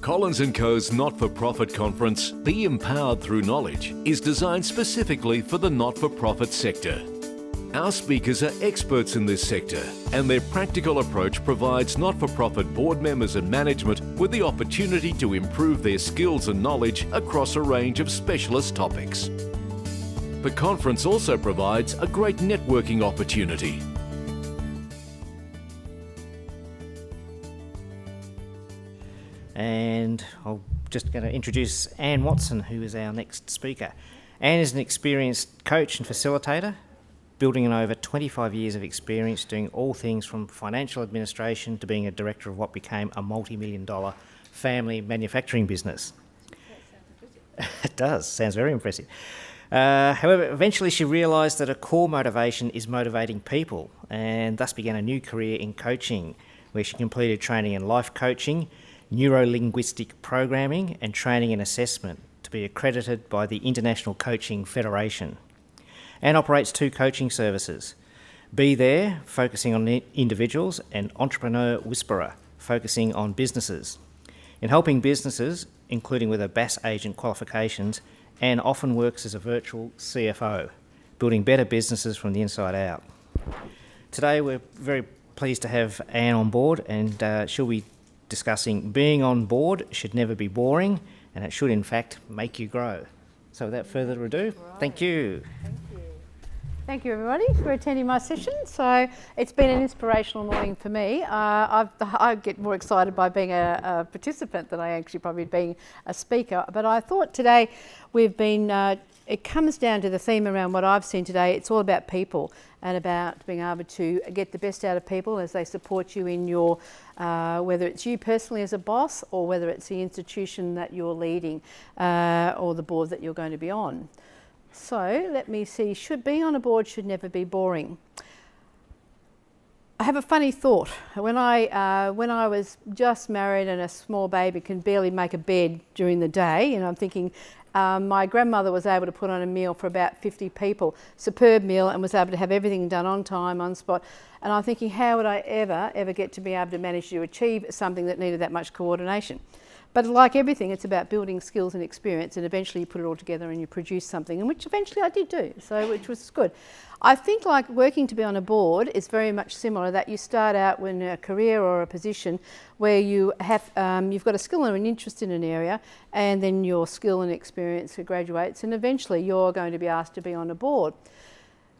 Collins & Co.'s not-for-profit conference, Be Empowered Through Knowledge, is designed specifically for the not-for-profit sector. Our speakers are experts in this sector, and their practical approach provides not-for-profit board members and management with the opportunity to improve their skills and knowledge across a range of specialist topics. The conference also provides a great networking opportunity. And I'm just going to introduce Anne Watson, who is our next speaker. Anne is an experienced coach and facilitator, building on over 25 years of experience doing all things from financial administration to being a director of what became a multi-million-dollar family manufacturing business. It does, sounds very impressive. However, eventually she realised that a core motivation is motivating people, and thus began a new career in coaching, where she completed training in life coaching, neuro-linguistic programming and training and assessment to be accredited by the International Coaching Federation, and operates 2 coaching services: Be There, focusing on individuals, and Entrepreneur Whisperer, focusing on businesses. In helping businesses, including with her BAS agent qualifications, Anne often works as a virtual CFO, building better businesses from the inside out. Today we're very pleased to have Anne on board, and she'll be discussing being on board should never be boring, and it should in fact make you grow. So without further ado, thank you. Thank you everybody for attending my session. So it's been an inspirational morning for me. I get more excited by being a participant than I actually probably being a speaker. But I thought today it comes down to the theme around what I've seen today. It's all about people and about being able to get the best out of people as they support you in your, whether it's you personally as a boss or whether it's the institution that you're leading or the board that you're going to be on. So let me see, being on a board should never be boring. I have a funny thought. When I was just married and a small baby can barely make a bed during the day, and I'm thinking my grandmother was able to put on a meal for about 50 people, superb meal, and was able to have everything done on time, on spot. And I'm thinking, how would I ever get to be able to manage to achieve something that needed that much coordination? But like everything, it's about building skills and experience, and eventually you put it all together and you produce something, and which eventually I did do, so which was good. I think like working to be on a board is very much similar, that you start out in a career or a position where you have, you've got a skill or an interest in an area, and then your skill and experience graduates, and eventually you're going to be asked to be on a board.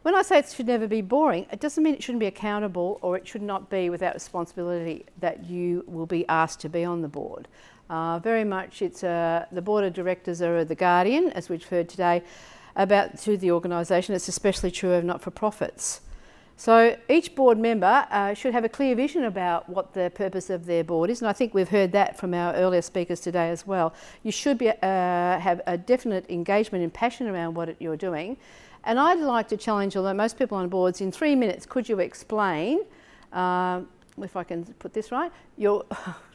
When I say it should never be boring, it doesn't mean it shouldn't be accountable or it should not be without responsibility that you will be asked to be on the board. Very much it's the board of directors are the guardian, as we've heard today, to the organisation. It's especially true of not-for-profits. So each board member should have a clear vision about what the purpose of their board is, and I think we've heard that from our earlier speakers today as well. You should be, have a definite engagement and passion around what you're doing. And I'd like to challenge, although most people on boards, in 3 minutes, could you explain, if I can put this right,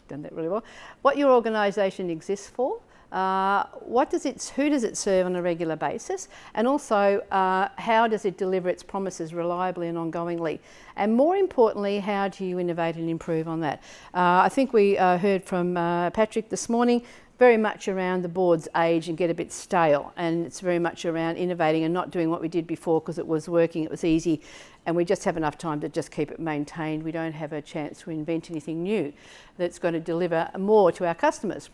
done that really well, what your organisation exists for, who does it serve on a regular basis, and also how does it deliver its promises reliably and ongoingly, and more importantly, how do you innovate and improve on that? I think we heard from Patrick this morning, very much around the board's age and get a bit stale, and it's very much around innovating and not doing what we did before because it was working, it was easy, and we just have enough time to just keep it maintained. We don't have a chance to invent anything new that's going to deliver more to our customers.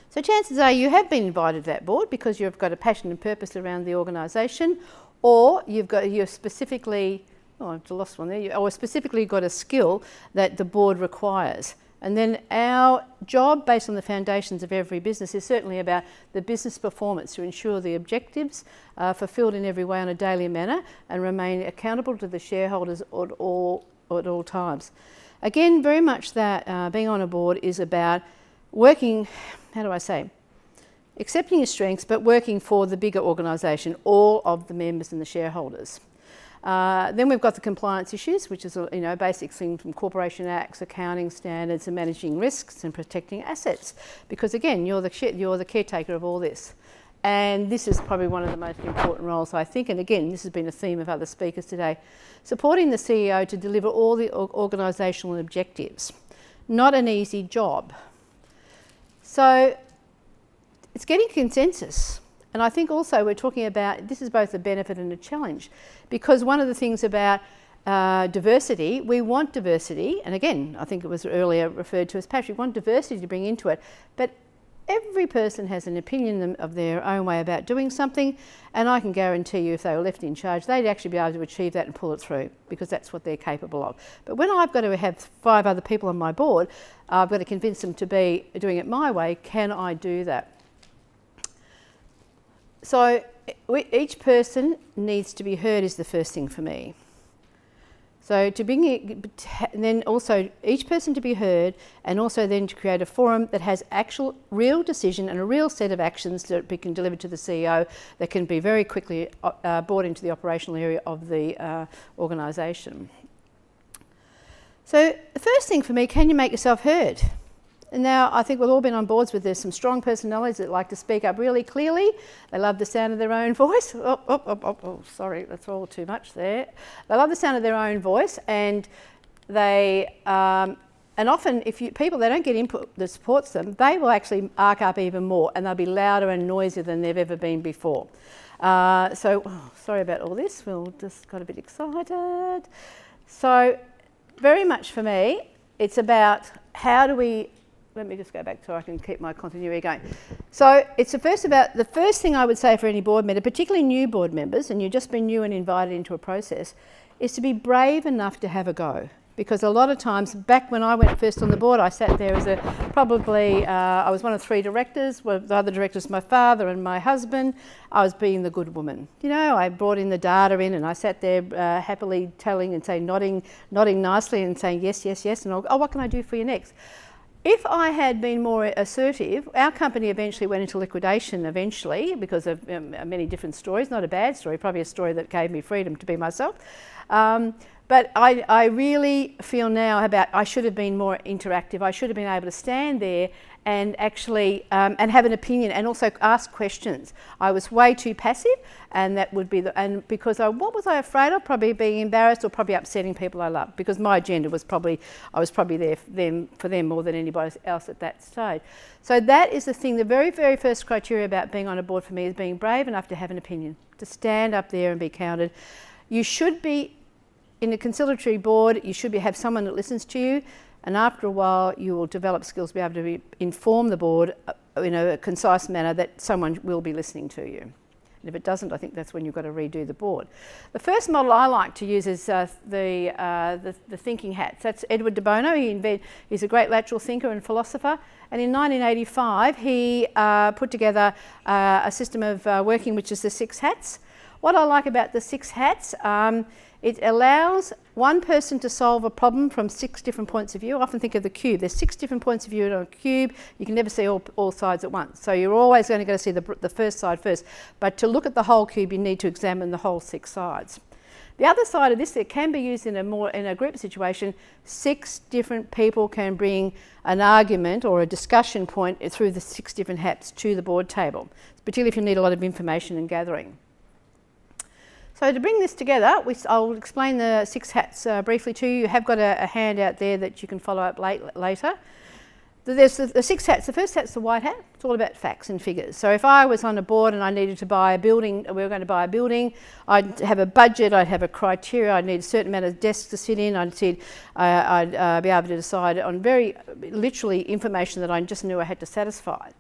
So chances are you have been invited to that board because you've got a passion and purpose around the organisation, or you've specifically, I've lost one there, or specifically got a skill that the board requires. And then our job, based on the foundations of every business, is certainly about the business performance to ensure the objectives are fulfilled in every way on a daily manner and remain accountable to the shareholders at all times. Again, very much that being on a board is about working, accepting your strengths, but working for the bigger organisation, all of the members and the shareholders. Then we've got the compliance issues, which is a basic thing from corporation acts, accounting standards, and managing risks and protecting assets. Because again, you're the caretaker of all this, and this is probably one of the most important roles, I think. And again, this has been a theme of other speakers today, supporting the CEO to deliver all the organisational objectives. Not an easy job. So it's getting consensus. And I think also we're talking about, this is both a benefit and a challenge, because one of the things about diversity, we want diversity, and again, I think it was earlier referred to as passion, we want diversity to bring into it, but every person has an opinion of their own way about doing something, and I can guarantee you if they were left in charge, they'd actually be able to achieve that and pull it through, because that's what they're capable of. But when I've got to have 5 other people on my board, I've got to convince them to be doing it my way. Can I do that? So each person needs to be heard is the first thing for me. So to bring it, and then also each person to be heard, and also then to create a forum that has actual real decision and a real set of actions that we can deliver to the CEO that can be very quickly brought into the operational area of the organisation. So the first thing for me, can you make yourself heard? And now I think we've all been on boards with there's some strong personalities that like to speak up really clearly. They love the sound of their own voice. Sorry, that's all too much there. They love the sound of their own voice, and they and often if people they don't get input that supports them, they will actually arc up even more, and they'll be louder and noisier than they've ever been before. Sorry about all this. We'll just got a bit excited. So very much for me, it's about how do we. Let me just go back so I can keep my continuity going. So it's the first thing I would say for any board member, particularly new board members, and you've just been new and invited into a process, is to be brave enough to have a go. Because a lot of times, back when I went first on the board, I sat there as I was one of 3 directors. Well, the other directors, my father and my husband. I was being the good woman. You know, I brought in the data in, and I sat there happily telling and saying, nodding nicely and saying yes, yes, yes, and what can I do for you next? If I had been more assertive, our company eventually went into liquidation because of many different stories, not a bad story, probably a story that gave me freedom to be myself. But I really feel now about I should have been more interactive. I should have been able to stand there and actually and have an opinion and also ask questions. I was way too passive, and that would be because what was I afraid of? Probably being embarrassed or probably upsetting people I love, because my agenda was I was probably there for them more than anybody else at that stage. So that is the thing. The very, very first criteria about being on a board for me is being brave enough to have an opinion, to stand up there and be counted. You should be in a conciliatory board. You should have someone that listens to you. And after a while, you will develop skills to be able to inform the board in a concise manner that someone will be listening to you. And if it doesn't, I think that's when you've got to redo the board. The first model I like to use is the thinking hats. That's Edward de Bono. He's a great lateral thinker and philosopher. And in 1985, he put together a system of working, which is the 6 hats. What I like about the 6 hats, it allows one person to solve a problem from 6 different points of view. I often think of the cube. There's 6 different points of view on a cube. You can never see all sides at once. So you're always going to go to see the first side first. But to look at the whole cube, you need to examine the whole 6 sides. The other side of this, it can be used in a group situation. 6 different people can bring an argument or a discussion point through the 6 different hats to the board table, particularly if you need a lot of information and gathering. So to bring this together, I'll explain the 6 hats briefly to you. You have got a handout there that you can follow up later. There's the 6 hats. The first hat's the white hat. It's all about facts and figures. So if I was on a board and I needed to buy a building, we were going to buy a building, I'd have a budget, I'd have a criteria, I'd need a certain amount of desks to sit in, I'd be able to decide on very literally information that I just knew I had to satisfy.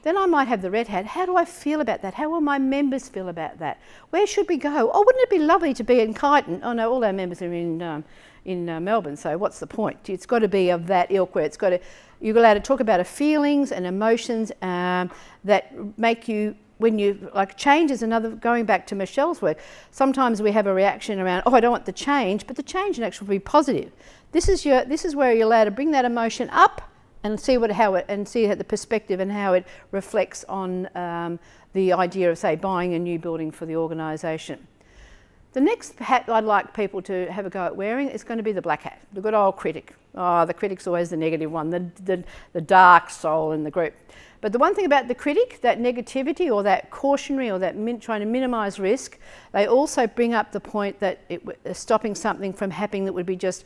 Then I might have the red hat. How do I feel about that? How will my members feel about that? Where should we go? Oh, wouldn't it be lovely to be in Kyneton? Oh no, all our members are in Melbourne, so what's the point? It's got to be of that ilk where you're allowed to talk about feelings and emotions that make you, when you, like change is another, going back to Michelle's work, sometimes we have a reaction around, oh, I don't want the change, but the change in actual will be positive. This is where you're allowed to bring that emotion up and see the perspective and how it reflects on the idea of, say, buying a new building for the organisation. The next hat I'd like people to have a go at wearing is going to be the black hat, the good old critic. Oh, the critic's always the negative one, the dark soul in the group. But the one thing about the critic, that negativity or that cautionary or that trying to minimise risk, they also bring up the point that stopping something from happening that would be just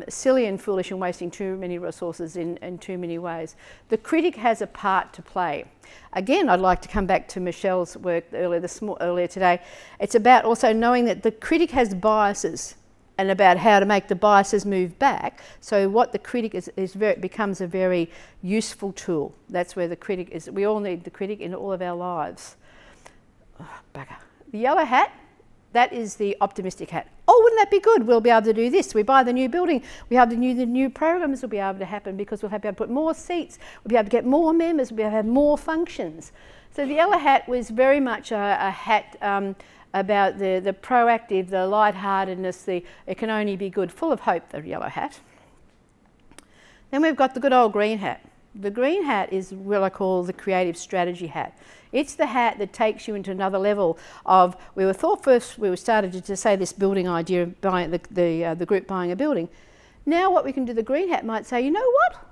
silly and foolish and wasting too many resources in too many ways. The critic has a part to play. Again, I'd like to come back to Michelle's work earlier today. It's about also knowing that the critic has biases and about how to make the biases move back. So what the critic becomes a very useful tool. That's where the critic is. We all need the critic in all of our lives. Oh, bugger. The yellow hat, that is the optimistic hat. Oh, wouldn't that be good? We'll be able to do this. We buy the new building. We have the new programs will be able to happen because we'll be able to put more seats. We'll be able to get more members. We'll be able to have more functions. So the yellow hat was very much a hat about the proactive, the lightheartedness, it can only be good, full of hope, the yellow hat. Then we've got the good old green hat. The green hat is what I call the creative strategy hat. It's the hat that takes you into another level of, we started to say this building idea, buying the group buying a building. Now what we can do, the green hat might say, you know what?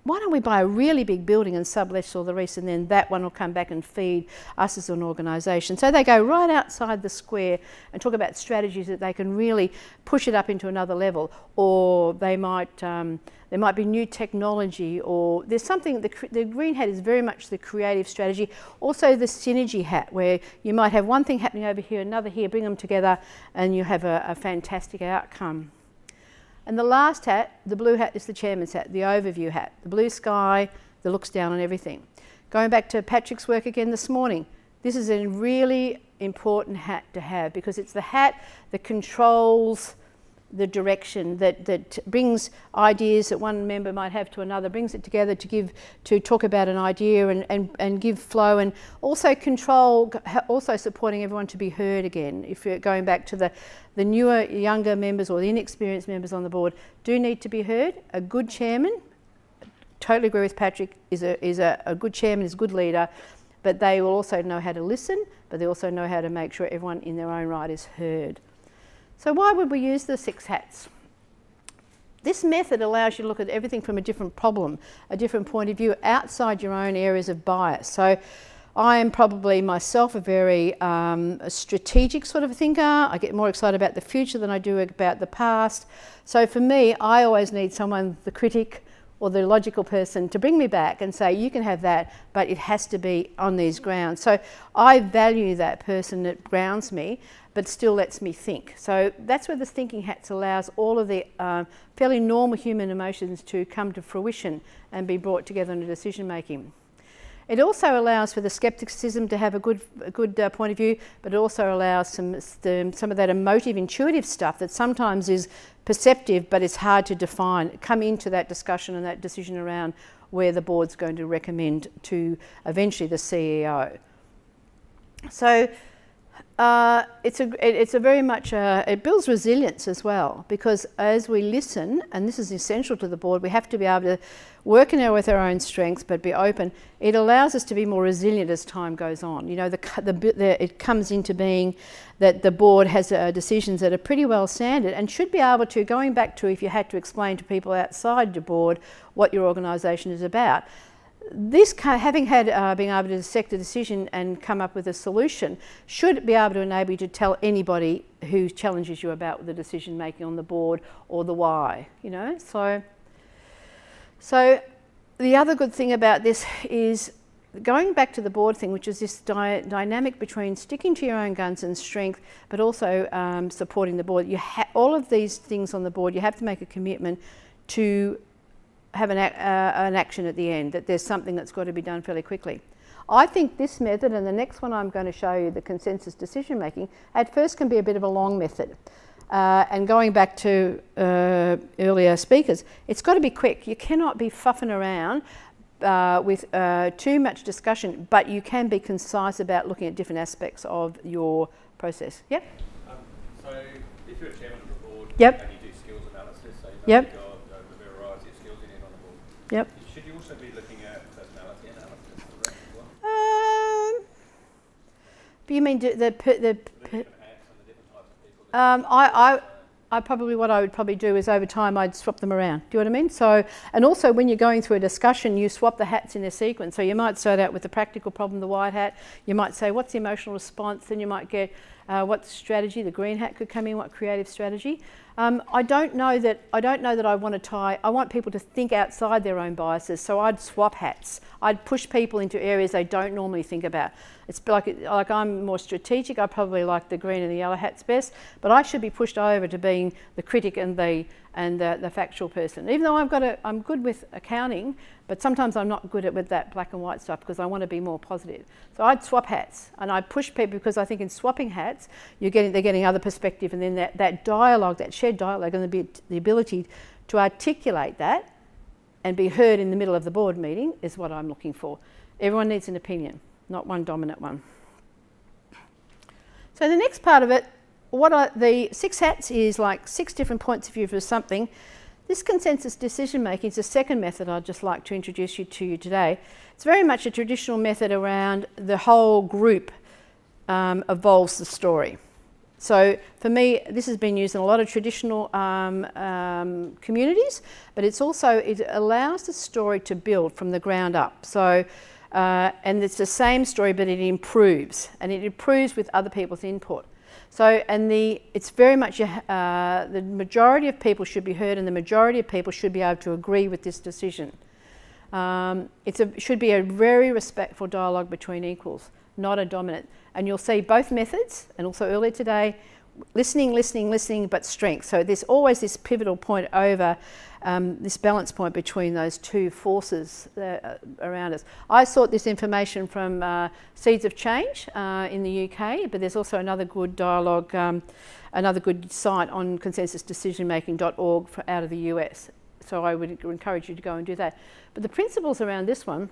Why don't we buy a really big building and sublet all the rest, and then that one will come back and feed us as an organisation. So they go right outside the square and talk about strategies that they can really push it up into another level. Or they might there might be new technology, or there's something. The green hat is very much the creative strategy. Also the synergy hat, where you might have one thing happening over here, another here, bring them together, and you have a fantastic outcome. And the last hat, the blue hat, is the chairman's hat, the overview hat, the blue sky that looks down on everything. Going back to Patrick's work again this morning, this is a really important hat to have because it's the hat that controls the direction, that brings ideas that one member might have to another, brings it together to talk about an idea and give flow, and also control, also supporting everyone to be heard again. If you're going back to the newer, younger members or the inexperienced members on the board do need to be heard. A good chairman, totally agree with Patrick, is a good chairman, is a good leader, but they will also know how to listen, but they also know how to make sure everyone in their own right is heard. So why would we use the 6 hats? This method allows you to look at everything from a different problem, a different point of view, outside your own areas of bias. So I am probably myself a very strategic sort of thinker. I get more excited about the future than I do about the past. So for me, I always need someone, the critic or the logical person, to bring me back and say, you can have that, but it has to be on these grounds. So I value that person that grounds me, but still lets me think. So that's where the thinking hats allows all of the fairly normal human emotions to come to fruition and be brought together in decision making. It also allows for the skepticism to have a good point of view, but it also allows some of that emotive, intuitive stuff that sometimes is perceptive, but it's hard to define, come into that discussion and that decision around where the board's going to recommend to eventually the CEO. So it's a very much, it builds resilience as well, because as we listen, and this is essential to the board, we have to be able to work with our own strengths, but be open. It allows us to be more resilient as time goes on. You know, it comes into being that the board has decisions that are pretty well standard and should be able to, going back to if you had to explain to people outside your board what your organisation is about, this having had being able to dissect a decision and come up with a solution should be able to enable you to tell anybody who challenges you about the decision making on the board or the why, you know. So the other good thing about this is going back to the board thing, which is this dynamic between sticking to your own guns and strength, but also supporting the board. All of these things on the board, you have to make a commitment to have an action at the end, that there's something that's got to be done fairly quickly. I think this method, and the next one I'm going to show you, the consensus decision making, at first can be a bit of a long method. And going back to earlier speakers, it's got to be quick. You cannot be fuffing around with too much discussion, but you can be concise about looking at different aspects of your process. Yep? So if you're a chairman of the board yep. and you do skills analysis, so you know yep. you've got a variety of skills you need on the board, yep. should you also be looking at personality analysis as well? But you mean the different hats and the different types of people? what I would probably do is over time I'd swap them around. Do you know what I mean? So, and also when you're going through a discussion, you swap the hats in their sequence. So you might start out with the practical problem, the white hat. You might say, what's the emotional response? Then you might get what strategy, the green hat could come in, what creative strategy. I don't know that I want to tie. I want people to think outside their own biases. So I'd swap hats. I'd push people into areas they don't normally think about. It's like I'm more strategic. I probably like the green and the yellow hats best, but I should be pushed over to being the critic and the factual person. Even though I'm good with accounting, but sometimes I'm not good with that black and white stuff because I want to be more positive. So I'd swap hats and I'd push people because I think in swapping hats, they're getting other perspective, and then that dialogue, that shared dialogue, and the ability to articulate that and be heard in the middle of the board meeting is what I'm looking for. Everyone needs an opinion, not one dominant one. So the next part of it, the 6 hats is like 6 different points of view for something. This consensus decision making is the second method I'd just like to introduce you to today. It's very much a traditional method around the whole group evolves the story. So for me, this has been used in a lot of traditional communities, but it allows the story to build from the ground up. So, and it's the same story, but it improves, and it improves with other people's input. So, and it's very much the majority of people should be heard, and the majority of people should be able to agree with this decision. It should be a very respectful dialogue between equals, not a dominant. And you'll see both methods, and also earlier today, listening, but strength. So there's always this pivotal point over this balance point between those two forces around us. I sought this information from Seeds of Change in the UK, but there's also another good dialogue, another good site on consensusdecisionmaking.org out of the US. So I would encourage you to go and do that. But the principles around this one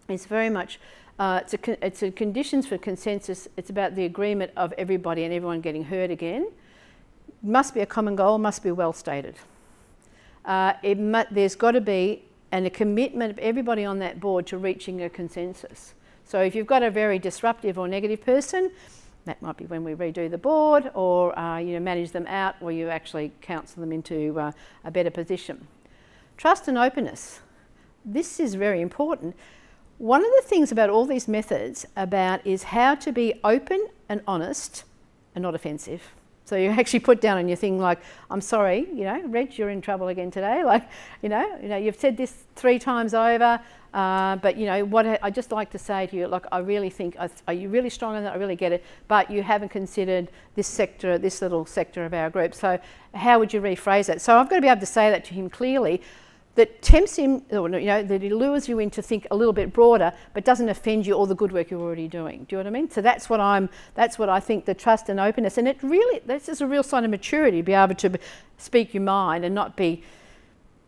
is very much it's a conditions for consensus. It's about the agreement of everybody and everyone getting heard again. Must be a common goal, must be well stated. There's got to be a commitment of everybody on that board to reaching a consensus. So if you've got a very disruptive or negative person, that might be when we redo the board, or manage them out, or you actually counsel them into a better position. Trust and openness. This is very important. One of the things about all these methods is how to be open and honest and not offensive. So you actually put down on your thing like, I'm sorry, Reg, you're in trouble again today. Like, you've said this 3 times over, but what I just like to say to you, like, I really think, are you really strong on that? I really get it, but you haven't considered this sector, this little sector of our group. So how would you rephrase that? So I've got to be able to say that to him clearly. That tempts him, that it lures you in to think a little bit broader, but doesn't offend you all the good work you're already doing. Do you know what I mean? So that's what I think, the trust and openness, and this is a real sign of maturity, to be able to speak your mind and not be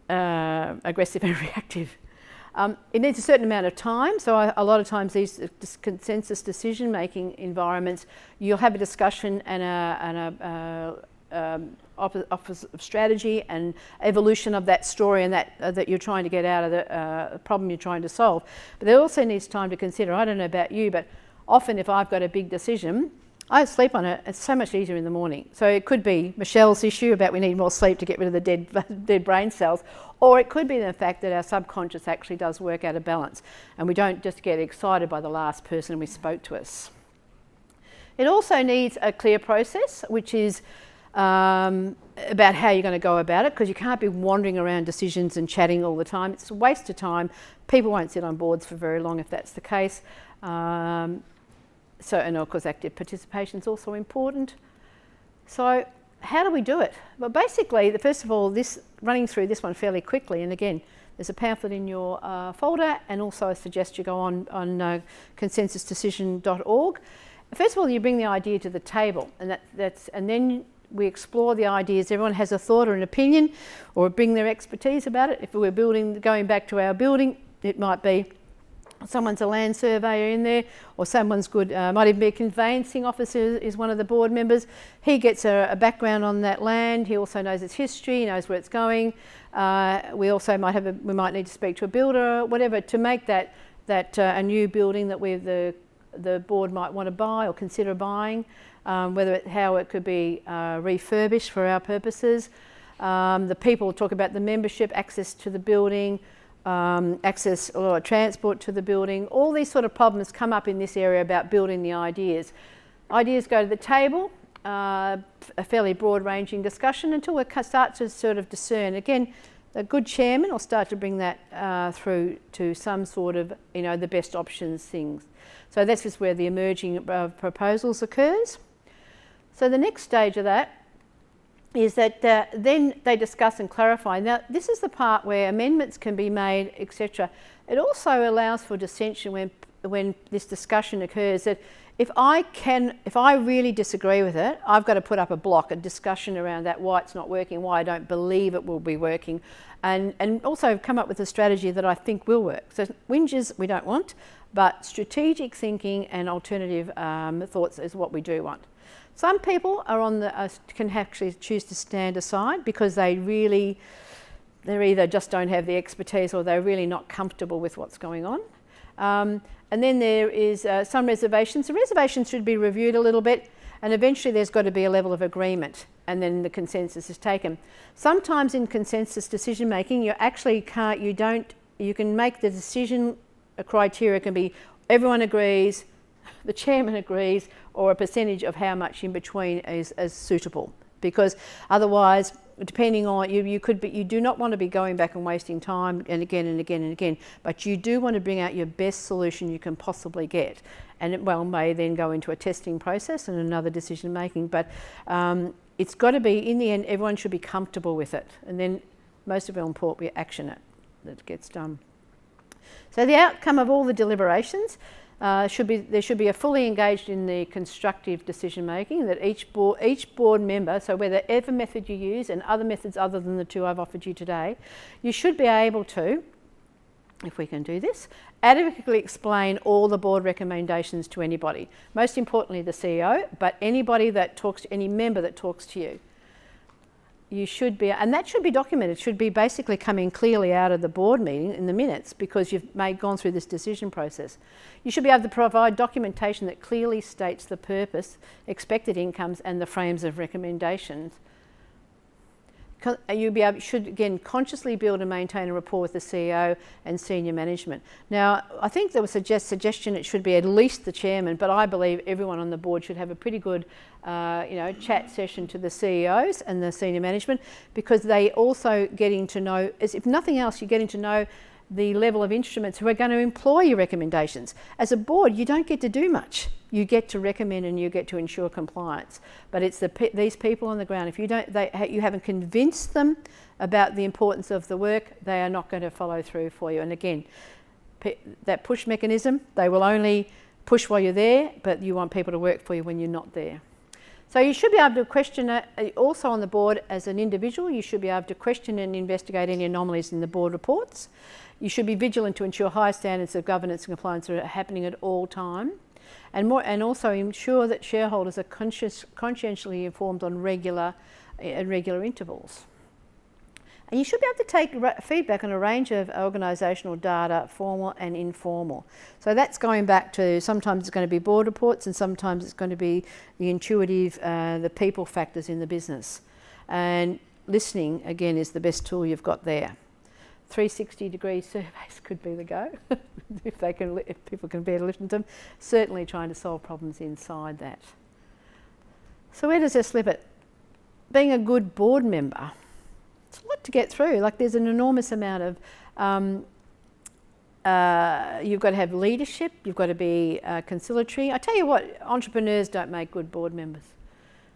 aggressive and reactive. It needs a certain amount of time. So a lot of times these consensus decision-making environments, you'll have a discussion and office of strategy and evolution of that story and that you're trying to get out of the problem you're trying to solve. But there also needs time to consider. I don't know about you, but often if I've got a big decision, I sleep on it. It's so much easier in the morning. So it could be Michelle's issue about we need more sleep to get rid of the dead brain cells, or it could be the fact that our subconscious actually does work out of balance and we don't just get excited by the last person who spoke to us. It also needs a clear process, which is about how you're going to go about it, because you can't be wandering around decisions and chatting all the time. It's a waste of time. People won't sit on boards for very long if that's the case. And of course active participation is also important. So how do we do it? Well, basically, first of all, running through this one fairly quickly, and again, there's a pamphlet in your folder, and also I suggest you go on consensusdecision.org. First of all, you bring the idea to the table, and then we explore the ideas. Everyone has a thought or an opinion, or bring their expertise about it. If we're going back to our building, it might be someone's a land surveyor in there, or someone's good, might even be a conveyancing officer is one of the board members. He gets a background on that land. He also knows its history, he knows where it's going. We also might need to speak to a builder or whatever to make that a new building that the board might want to buy or consider buying. how it could be refurbished for our purposes. The people talk about the membership, access to the building, access or transport to the building. All these sort of problems come up in this area about building the ideas. Ideas go to the table, a fairly broad-ranging discussion until we start to sort of discern. Again, a good chairman will start to bring that through to some sort of, the best options things. So this is where the emerging of proposals occurs. So the next stage of that is that then they discuss and clarify. Now, this is the part where amendments can be made, etc. It also allows for dissension when this discussion occurs, that if I really disagree with it, I've got to put up a block, a discussion around that, why it's not working, why I don't believe it will be working, and also come up with a strategy that I think will work. So whinges we don't want, but strategic thinking and alternative thoughts is what we do want. Some people are can actually choose to stand aside because they either just don't have the expertise or they're really not comfortable with what's going on. And then there is some reservations. The reservations should be reviewed a little bit, and eventually there's got to be a level of agreement, and then the consensus is taken. Sometimes in consensus decision making, you actually can't, you can make the decision, a criteria can be everyone agrees, the chairman agrees, or a percentage of how much in between is suitable. Because otherwise, depending on you do not want to be going back and wasting time and again and again and again, but you do want to bring out your best solution you can possibly get, and it may then go into a testing process and another decision making. But it's got to be, in the end, everyone should be comfortable with it, and then most of all important, we action it that gets done. So the outcome of all the deliberations. There should be a fully engaged in the constructive decision making, that each board member, so whatever method you use and other methods other than the two I've offered you today, you should be able to, if we can do this, adequately explain all the board recommendations to anybody. Most importantly the CEO, but anybody that talks to, any member that talks to you. You should be, and that should be documented, it should be basically coming clearly out of the board meeting in the minutes because you've gone through this decision process. You should be able to provide documentation that clearly states the purpose, expected incomes and the frames of recommendations. You should again consciously build and maintain a rapport with the CEO and senior management. Now, I think there was a suggestion it should be at least the chairman, but I believe everyone on the board should have a pretty good chat session to the CEOs and the senior management, because they also getting to know, as if nothing else, you're getting to know the level of instruments who are going to employ your recommendations. As a board, you don't get to do much. You get to recommend and you get to ensure compliance. But it's these people on the ground. If you haven't convinced them about the importance of the work, they are not going to follow through for you. And again, that push mechanism, they will only push while you're there, but you want people to work for you when you're not there. So you should be able to question also on the board as an individual. You should be able to question and investigate any anomalies in the board reports. You should be vigilant to ensure high standards of governance and compliance are happening at all time, and also ensure that shareholders are conscientiously informed on regular intervals. And you should be able to take feedback on a range of organisational data, formal and informal. So that's going back to, sometimes it's going to be board reports and sometimes it's going to be the intuitive, the people factors in the business. And listening, again, is the best tool you've got there. 360-degree surveys could be the go, if people can bear to listen to them. Certainly trying to solve problems inside that. So where does this slip it? Being a good board member. It's a lot to get through. Like, there's an enormous amount of, you've got to have leadership, you've got to be conciliatory. I tell you what, entrepreneurs don't make good board members.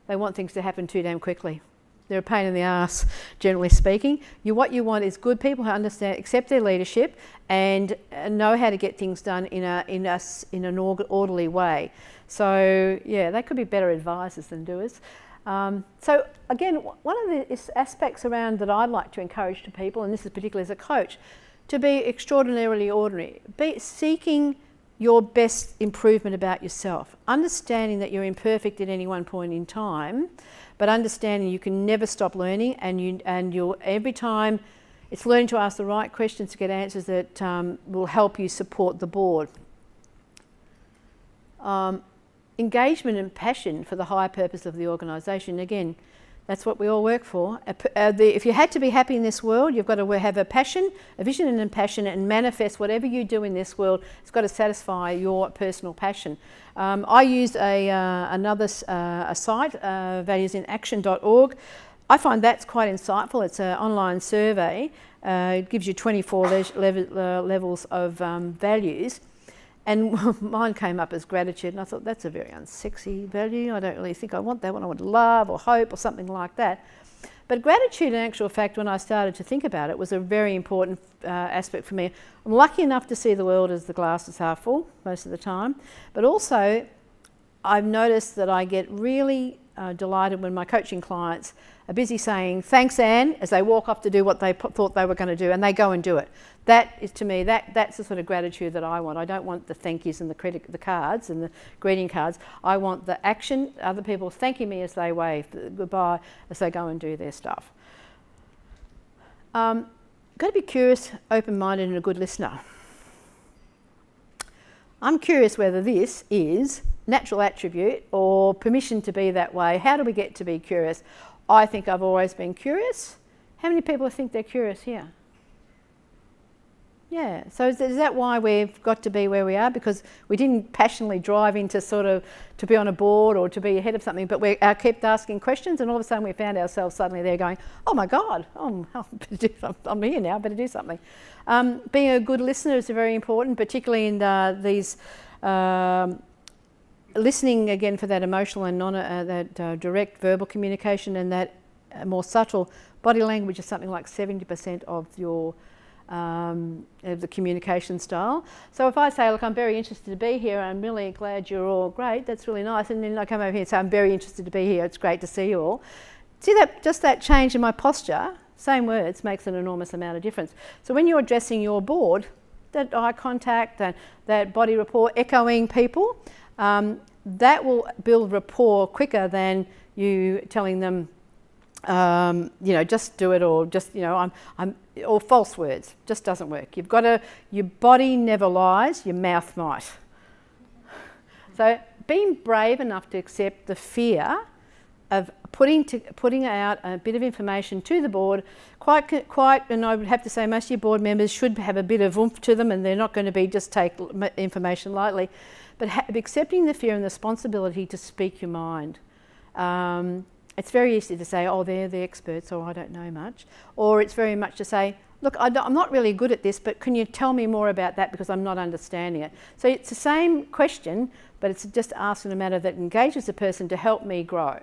They want things to happen too damn quickly. They're a pain in the ass, generally speaking. What you want is good people who understand, accept their leadership, and know how to get things done in an orderly way. So yeah, they could be better advisors than doers. So again, one of the aspects around that I'd like to encourage to people, and this is particularly as a coach, to be extraordinarily ordinary. Be seeking your best improvement about yourself, understanding that you're imperfect at any one point in time, but understanding you can never stop learning, and you'll every time it's learning to ask the right questions to get answers that will help you support the board. engagement and passion for the higher purpose of the organisation. Again, that's what we all work for. If you had to be happy in this world, you've got to have a passion, a vision and a passion, and manifest whatever you do in this world. It's got to satisfy your personal passion. I used another site, valuesinaction.org. I find that's quite insightful. It's an online survey. It gives you 24 levels of values. And mine came up as gratitude, and I thought that's a very unsexy value. I don't really think I want that one. I want love or hope or something like that. But gratitude, in actual fact, when I started to think about it, was a very important aspect for me. I'm lucky enough to see the world as the glass is half full most of the time, but also I've noticed that I get really delighted when my coaching clients are busy saying, "Thanks, Anne," as they walk off to do what they thought they were going to do, and they go and do it. That is, to me, that's the sort of gratitude that I want. I don't want the thank yous and the cards and the greeting cards. I want the action, other people thanking me as they wave goodbye, as they go and do their stuff. Got to be curious, open-minded, and a good listener. I'm curious whether this is natural attribute or permission to be that way. How do we get to be curious? I think I've always been curious. How many people think they're curious here? Yeah, so is that why we've got to be where we are? Because we didn't passionately drive into to be on a board or to be ahead of something, but we kept asking questions, and all of a sudden we found ourselves suddenly there going, oh my God, I'm here now, better do something. Being a good listener is very important, particularly in these listening again for that emotional and direct verbal communication, and that more subtle body language is something like 70% of your the communication style. So if I say, look, I'm very interested to be here, I'm really glad you're all great, that's really nice, and then I come over here and say, I'm very interested to be here, it's great to see you all. See that, just that change in my posture, same words, makes an enormous amount of difference. So when you're addressing your board, that eye contact, that body rapport, echoing people, that will build rapport quicker than you telling them, just do it, or just, or false words. Just doesn't work. You've got to, your body never lies, your mouth might. So being brave enough to accept the fear of putting out a bit of information to the board, quite, and I would have to say most of your board members should have a bit of oomph to them, and they're not going to be just take information lightly, but accepting the fear and the responsibility to speak your mind. It's very easy to say, oh, they're the experts, or I don't know much. Or it's very much to say, look, I'm not really good at this, but can you tell me more about that because I'm not understanding it? So it's the same question, but it's just asked in a manner that engages the person to help me grow.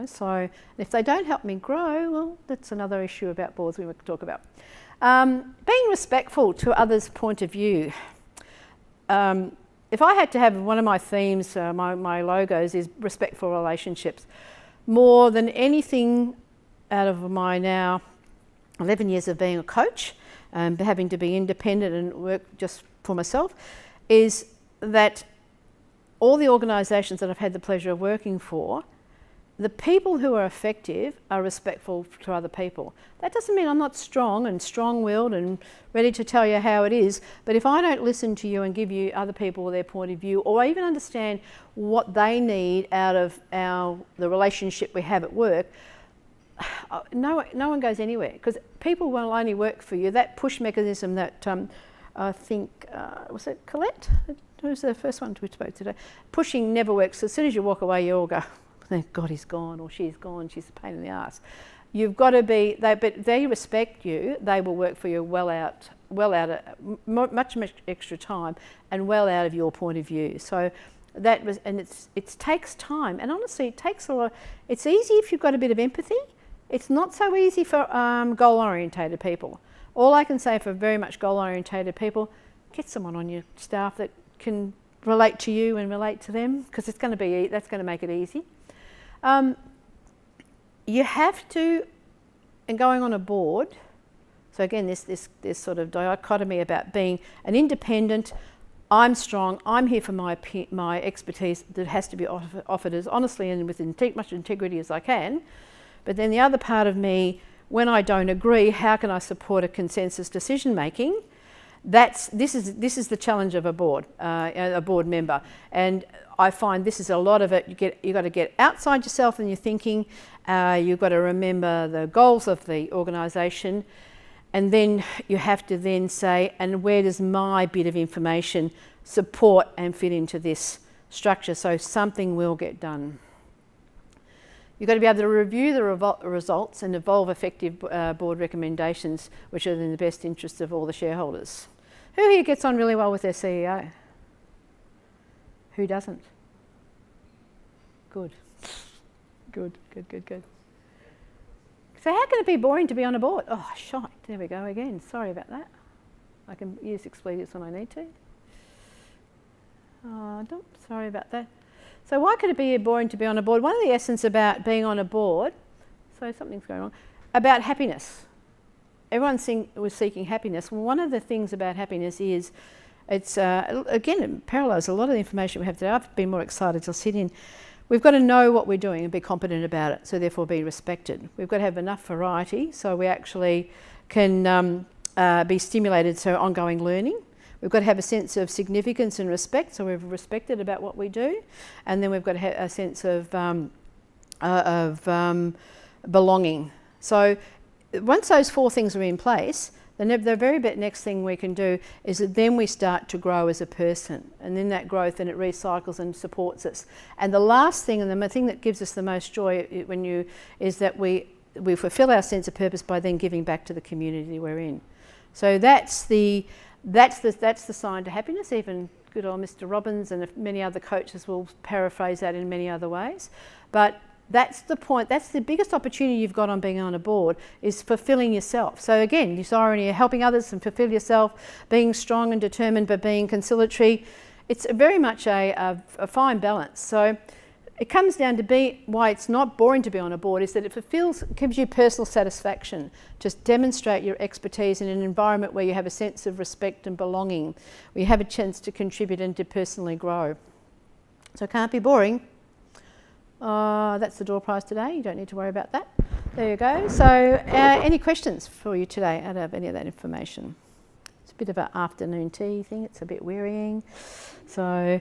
So if they don't help me grow, well, that's another issue about boards we could talk about. Being respectful to others' point of view. If I had to have one of my themes, my logos is respectful relationships. More than anything out of my now 11 years of being a coach, having to be independent and work just for myself, is that all the organisations that I've had the pleasure of working for, the people who are effective are respectful to other people. That doesn't mean I'm not strong and strong-willed and ready to tell you how it is, but if I don't listen to you and give you other people their point of view, or even understand what they need out of the relationship we have at work, no one goes anywhere, because people will only work for you. That push mechanism that I think, was it Colette? Who was the first one we spoke today? Pushing never works. As soon as you walk away, you all go, thank God he's gone, or she's gone, she's a pain in the ass. You've got to be, but they respect you, they will work for you well out of much extra time and well out of your point of view. So that was, and it takes time, and honestly it takes a lot. It's easy if you've got a bit of empathy. It's not so easy for goal-orientated people. All I can say for very much goal-orientated people, get someone on your staff that can relate to you and relate to them, because that's going to make it easy. You have to, and going on a board, so again this sort of dichotomy about being an independent, I'm strong, I'm here for my expertise that has to be offered as honestly and with much integrity as I can, but then the other part of me, when I don't agree, how can I support a consensus decision making? This is the challenge of a board member, and I find this is a lot of it. You got to get outside yourself and your thinking. You've got to remember the goals of the organisation, and then you have to then say, and where does my bit of information support and fit into this structure, so something will get done. You've got to be able to review the results and evolve effective board recommendations which are in the best interests of all the shareholders. Who here gets on really well with their CEO? Who doesn't? Good. Good. So how can it be boring to be on a board? Oh, shite. There we go again. Sorry about that. I can use expletives when I need to. Oh, sorry about that. So why could it be boring to be on a board? One of the essence about being on a board, so something's going on, about happiness. Everyone was seeking happiness. Well, one of the things about happiness is, it's again, it parallels a lot of the information we have today. I've been more excited to sit in. We've got to know what we're doing and be competent about it, so therefore be respected. We've got to have enough variety so we actually can be stimulated, so ongoing learning. We've got to have a sense of significance and respect, so we're respected about what we do. And then we've got to have a sense of belonging. So once those four things are in place, the very next thing we can do is that then we start to grow as a person, and then that growth, and it recycles and supports us. And the last thing, and the thing that gives us the most joy is that we fulfil our sense of purpose by then giving back to the community we're in. So that's the sign to happiness. Even good old Mr. Robbins and many other coaches will paraphrase that in many other ways. But that's the point. That's the biggest opportunity you've got on being on a board, is fulfilling yourself. So again, this irony of helping others and fulfill yourself, being strong and determined but being conciliatory. It's very much a fine balance. So it comes down to why it's not boring to be on a board is that it gives you personal satisfaction to demonstrate your expertise in an environment where you have a sense of respect and belonging, where you have a chance to contribute and to personally grow. So it can't be boring. That's the door prize today. You don't need to worry about that. There you go. So any questions for you today out of any of that information? It's a bit of an afternoon tea thing. It's a bit wearying. So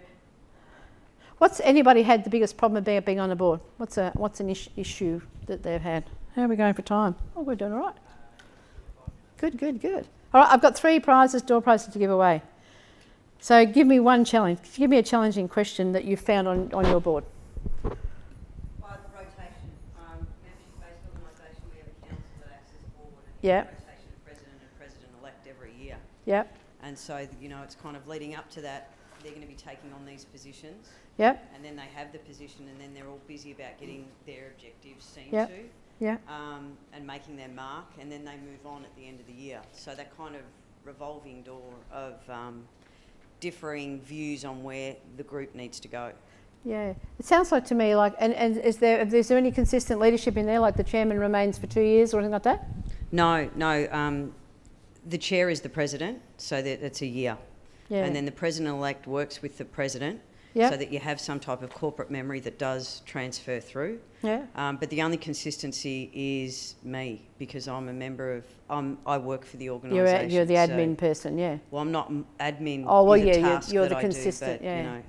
what's anybody had the biggest problem of being on a board? What's an issue that they've had? How are we going for time? Oh, we're doing all right. Good. All right, I've got 3 prizes, door prizes to give away. So give me one challenge. Give me a challenging question that you found on your board. Membership-based organisation, we have a council that acts as a board, and Yeah. rotation of president and president-elect every year. Yep. And so, it's kind of leading up to that, they're going to be taking on these positions. Yep. And then they have the position, and then they're all busy about getting their objectives seen Yep. to. Yeah. And making their mark, and then they move on at the end of the year. So that kind of revolving door of differing views on where the group needs to go. Yeah, it sounds like to me like, and is there any consistent leadership in there, like the chairman remains for 2 years or anything like that? No. The chair is the president, so that's a year. Yeah. And then the president-elect works with the president, Yep. so that you have some type of corporate memory that does transfer through. Yeah. But the only consistency is me, because I'm a member of, I work for the organisation. You're the admin so, person, yeah. well, I'm not admin. Oh well, is a yeah, task you're that the I do, consistent, but, yeah.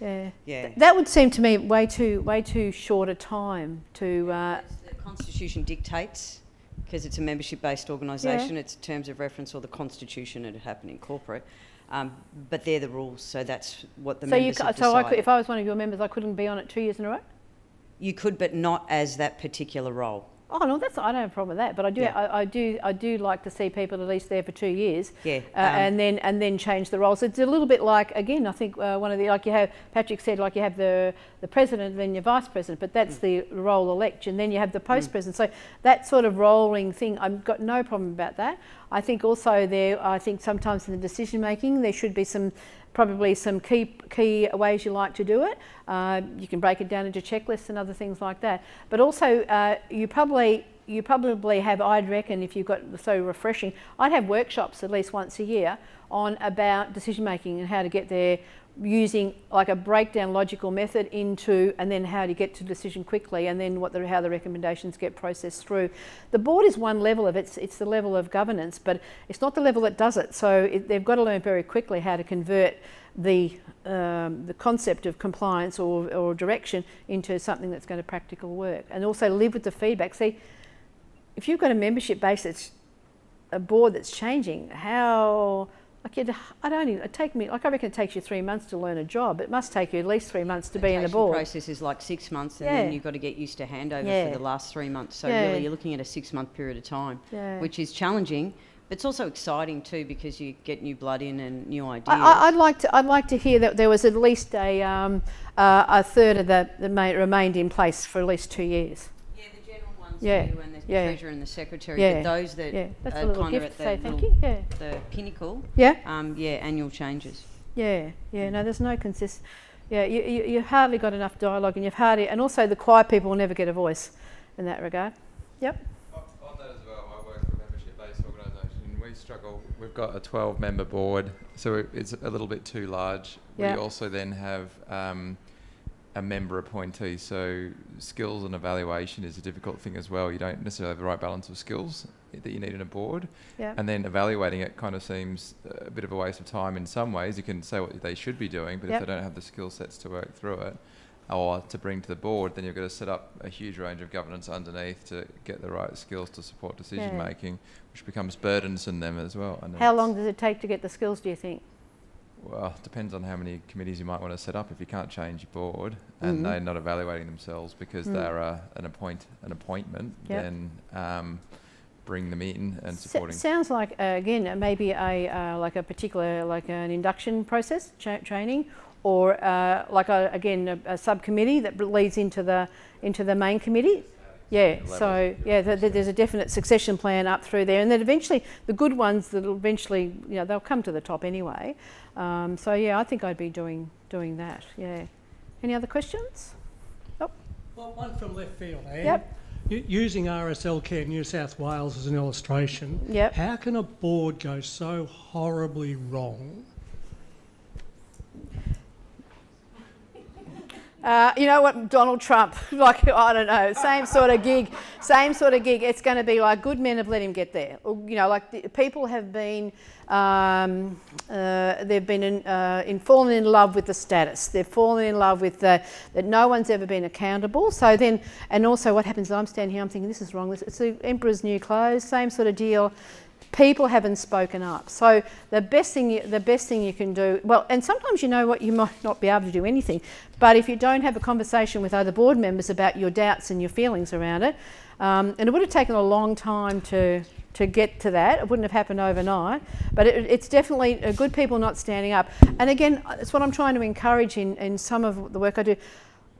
Yeah. Yeah. That would seem to me way too short a time to. The Constitution dictates, because it's a membership-based organisation, it's terms of reference or the Constitution that happen in corporate. But they're the rules, so that's what the members have decided. If I was one of your members, I couldn't be on it 2 years in a row? You could, but not as that particular role. Oh no, I don't have a problem with that. But I do, Yeah. I do like to see people at least there for 2 years. Yeah. And then change the roles. It's a little bit like, again, I think one of the, like you have, Patrick said, like you have the president and then your vice president, but that's the role elect, and then you have the post president. So that sort of rolling thing, I've got no problem about that. I think also I think sometimes in the decision making there should be probably some key ways you like to do it. You can break it down into checklists and other things like that. But also you probably have, I'd reckon, if you've got so refreshing, I'd have workshops at least once a year about decision making and how to get there, using like a breakdown logical method into, and then how do you get to decision quickly, and then how the recommendations get processed through. The board is one level of it, it's the level of governance, but it's not the level that does it. So they've got to learn very quickly how to convert the concept of compliance or direction into something that's going to practical work, and also live with the feedback. See, if you've got a membership base that's a board that's changing, how I reckon it takes you 3 months to learn a job. It must take you at least 3 months to be in the board. The process is like 6 months, and then you've got to get used to handover for the last 3 months. So really, you're looking at a 6 month period of time, which is challenging. But it's also exciting too, because you get new blood in and new ideas. I'd like to hear that there was at least a third of that remained in place for at least 2 years. Yeah, the general ones do, and the treasurer and the secretary. But those that that's are a little kind of gift at to say the, thank you. the pinnacle. Annual changes. No, there's no consist. You hardly got enough dialogue, and and also the quiet people will never get a voice in that regard. Yep. On that as well, I work for a membership-based organisation. We struggle. We've got a 12-member board, so it's a little bit too large. We also then have a member appointee, so skills and evaluation is a difficult thing as well. You don't necessarily have the right balance of skills that you need in a board, and then evaluating it kind of seems a bit of a waste of time in some ways. You can say what they should be doing, but if they don't have the skill sets to work through it or to bring to the board, then you've got to set up a huge range of governance underneath to get the right skills to support decision making, which becomes burdensome them as well. And how long does it take to get the skills, do you think? Well, it depends on how many committees you might want to set up. If you can't change your board and they're not evaluating themselves because they're an appointment, then bring them in and supporting. Sounds like again maybe a particular an induction process training, or a subcommittee that leads into the main committee. There's a definite succession plan up through there, and then eventually the good ones they'll come to the top anyway. I think I'd be doing that. Any other questions? Well, one from left field, Anne. Yep. Using RSL Care New South Wales as an illustration, how can a board go so horribly wrong? You know what, Donald Trump, I don't know, same sort of gig. It's going to be like good men have let him get there. People have been, they've been fallen in love with the status. They've fallen in love with that no one's ever been accountable. So then, and also what happens, I'm standing here, I'm thinking this is wrong. It's the emperor's new clothes, same sort of deal. People haven't spoken up. So the best thing you can do, and sometimes you might not be able to do anything, but if you don't have a conversation with other board members about your doubts and your feelings around it, and it would have taken a long time to get to that. It wouldn't have happened overnight, but it's definitely good people not standing up. And again, it's what I'm trying to encourage in some of the work I do.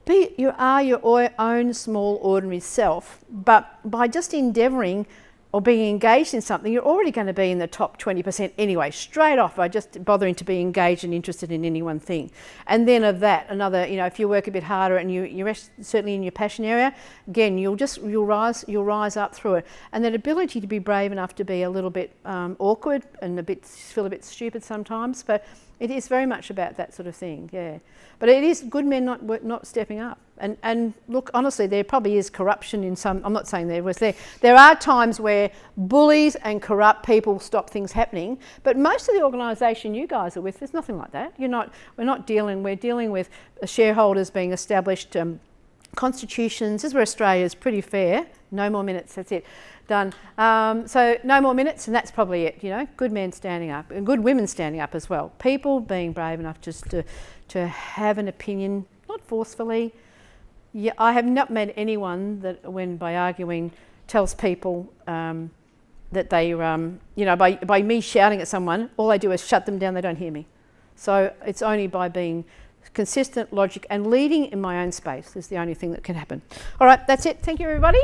You are your own small ordinary self, but by just endeavouring or being engaged in something, you're already going to be in the top 20% anyway, straight off by just bothering to be engaged and interested in any one thing. And then of that, another, if you work a bit harder and you're certainly in your passion area, again, you'll rise up through it. And that ability to be brave enough to be a little bit awkward and feel a bit stupid sometimes, but it is very much about that sort of thing, But it is good men not stepping up. And look, honestly, there probably is corruption in some. I'm not saying there was there. There are times where bullies and corrupt people stop things happening. But most of the organisation you guys are with, there's nothing like that. We're dealing with shareholders being established, constitutions. This is where Australia is pretty fair. No more minutes. That's it. Done. So no more minutes, and that's probably it. Good men standing up and good women standing up as well. People being brave enough just to have an opinion, not forcefully. Yeah, I have not met anyone that, when by arguing, tells people that they, by me shouting at someone, all I do is shut them down. They don't hear me. So it's only by being consistent, logic, and leading in my own space is the only thing that can happen. All right, that's it. Thank you, everybody.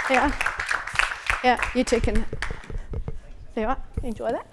Yeah, you two can. There you are. Enjoy that.